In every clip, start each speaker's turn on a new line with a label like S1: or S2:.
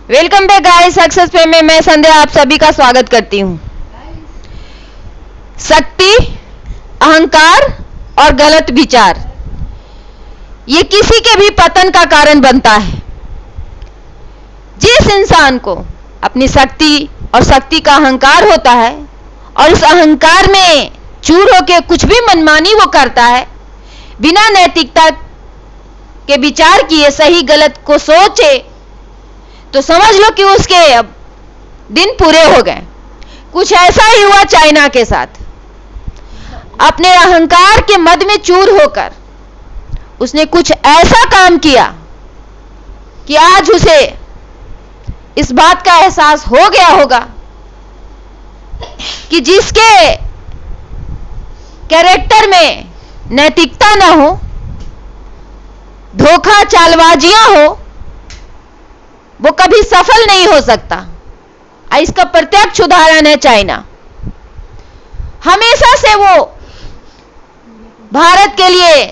S1: Welcome back guys, success पे में मैं संध्या आप सभी का स्वागत करती हूँ। शक्ति, अहंकार और गलत विचार ये किसी के भी पतन का कारण बनता है। जिस इंसान को अपनी शक्ति और शक्ति का अहंकार होता है और उस अहंकार में चूर होकर कुछ भी मनमानी वो करता है, बिना नैतिकता के विचार किए सही गलत को सोचे, तो समझ लो कि उसके अब दिन पूरे हो गए। कुछ ऐसा ही हुआ चाइना के साथ। अपने अहंकार के मद में चूर होकर उसने कुछ ऐसा काम किया कि आज उसे इस बात का एहसास हो गया होगा कि जिसके कैरेक्टर में नैतिकता ना हो, धोखा चालबाजियां हो, वो कभी सफल नहीं हो सकता। इसका प्रत्यक्ष उदाहरण है चाइना। हमेशा से वो भारत के लिए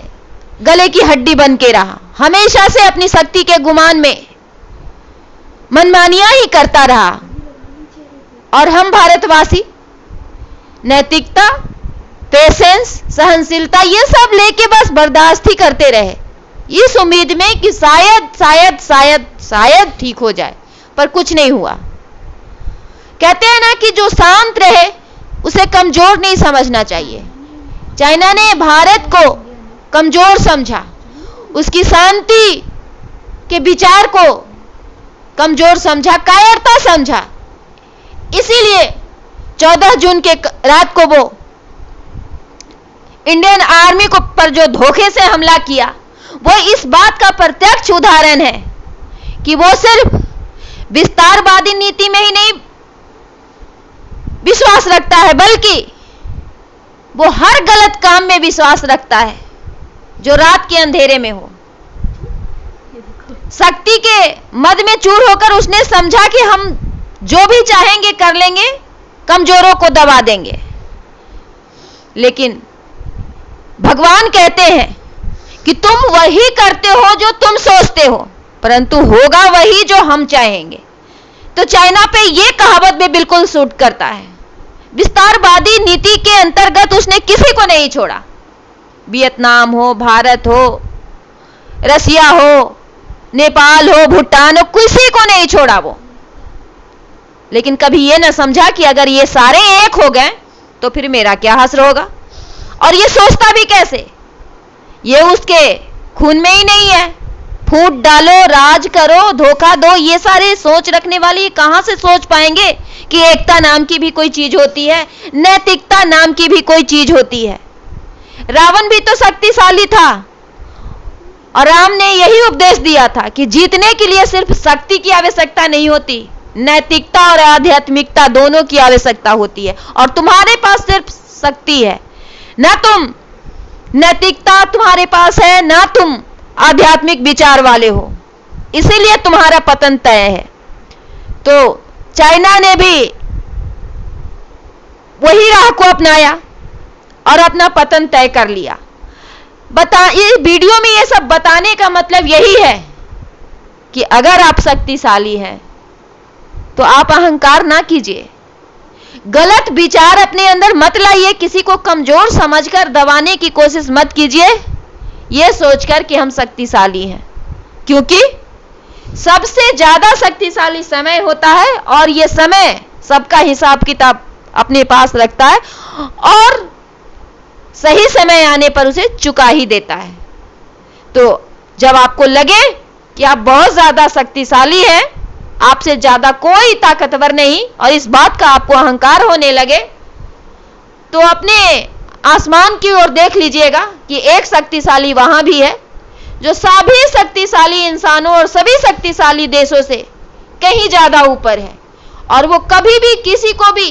S1: गले की हड्डी बन के रहा, हमेशा से अपनी शक्ति के गुमान में मनमानियां ही करता रहा। और हम भारतवासी नैतिकता, पेशेंस, सहनशीलता ये सब लेके बस बर्दाश्त ही करते रहे, इस उम्मीद में कि शायद शायद शायद शायद ठीक हो जाए, पर कुछ नहीं हुआ। कहते हैं ना कि जो शांत रहे उसे कमजोर नहीं समझना चाहिए। चाइना ने भारत को कमजोर समझा, उसकी शांति के विचार को कमजोर समझा, कायरता समझा। इसीलिए 14 जून के रात को वो इंडियन आर्मी को पर जो धोखे से हमला किया, वो इस बात का प्रत्यक्ष उदाहरण है कि वो सिर्फ विस्तारवादी नीति में ही नहीं विश्वास रखता है, बल्कि वो हर गलत काम में विश्वास रखता है जो रात के अंधेरे में हो। शक्ति के मद में चूर होकर उसने समझा कि हम जो भी चाहेंगे कर लेंगे, कमजोरों को दबा देंगे। लेकिन भगवान कहते हैं कि तुम वही करते हो जो तुम सोचते हो, परंतु होगा वही जो हम चाहेंगे। तो चाइना पे ये कहावत भी बिल्कुल सूट करता है। विस्तारवादी नीति के अंतर्गत उसने किसी को नहीं छोड़ा, वियतनाम हो, भारत हो, रसिया हो, नेपाल हो, भूटान हो, किसी को नहीं छोड़ा वो। लेकिन कभी ये ना समझा कि अगर ये सारे एक हो गए तो फिर मेरा क्या हश्र होगा। और ये सोचता भी कैसे, ये उसके खून में ही नहीं है। फूट डालो, राज करो, धोखा दो, ये सारे सोच रखने वाले कहां से सोच पाएंगे कि एकता नाम की भी कोई चीज होती है, नैतिकता नाम की भी कोई चीज होती है। रावण भी तो शक्तिशाली था और राम ने यही उपदेश दिया था कि जीतने के लिए सिर्फ शक्ति की आवश्यकता नहीं होती, नैतिकता और आध्यात्मिकता दोनों की आवश्यकता होती है। और तुम्हारे पास सिर्फ शक्ति है, ना तुम नैतिकता तुम्हारे पास है, ना तुम आध्यात्मिक विचार वाले हो, इसीलिए तुम्हारा पतन तय है। तो चाइना ने भी वही राह को अपनाया और अपना पतन तय कर लिया। ये वीडियो में ये सब बताने का मतलब यही है कि अगर आप शक्तिशाली हैं तो आप अहंकार ना कीजिए, गलत विचार अपने अंदर मत लाइए, किसी को कमजोर समझकर दबाने की कोशिश मत कीजिए, यह सोचकर कि हम शक्तिशाली हैं। क्योंकि सबसे ज्यादा शक्तिशाली समय होता है और यह समय सबका हिसाब किताब अपने पास रखता है और सही समय आने पर उसे चुका ही देता है। तो जब आपको लगे कि आप बहुत ज्यादा शक्तिशाली हैं, आपसे ज्यादा कोई ताकतवर नहीं, और इस बात का आपको अहंकार होने लगे, तो अपने आसमान की ओर देख लीजिएगा कि एक शक्तिशाली वहां भी है जो सभी शक्तिशाली इंसानों और सभी शक्तिशाली देशों से कहीं ज्यादा ऊपर है, और वो कभी भी किसी को भी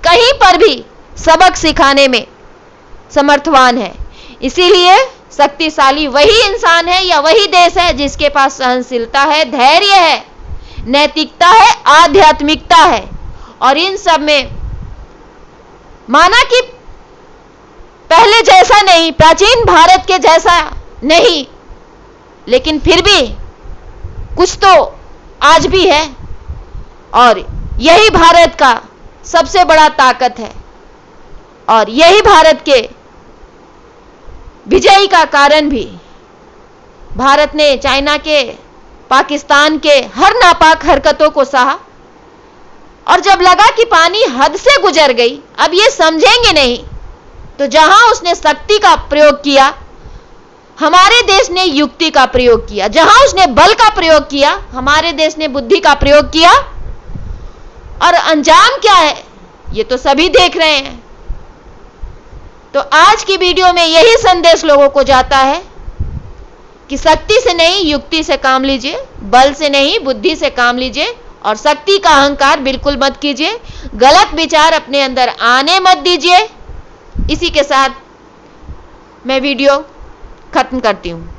S1: कहीं पर भी सबक सिखाने में समर्थवान है। इसीलिए शक्तिशाली वही इंसान है या वही देश है जिसके पास सहनशीलता है, धैर्य है, नैतिकता है, आध्यात्मिकता है। और इन सब में माना कि पहले जैसा नहीं, प्राचीन भारत के जैसा नहीं, लेकिन फिर भी कुछ तो आज भी है। और यही भारत का सबसे बड़ा ताकत है और यही भारत के विजय का कारण भी। भारत ने चाइना के, पाकिस्तान के हर नापाक हरकतों को सहा और जब लगा कि पानी हद से गुजर गई, अब ये समझेंगे नहीं, तो जहां उसने शक्ति का प्रयोग किया, हमारे देश ने युक्ति का प्रयोग किया। जहां उसने बल का प्रयोग किया, हमारे देश ने बुद्धि का प्रयोग किया। और अंजाम क्या है ये तो सभी देख रहे हैं। तो आज की वीडियो में यही संदेश लोगों को जाता है कि शक्ति से नहीं युक्ति से काम लीजिए, बल से नहीं बुद्धि से काम लीजिए और शक्ति का अहंकार बिल्कुल मत कीजिए, गलत विचार अपने अंदर आने मत दीजिए। इसी के साथ मैं वीडियो खत्म करती हूं।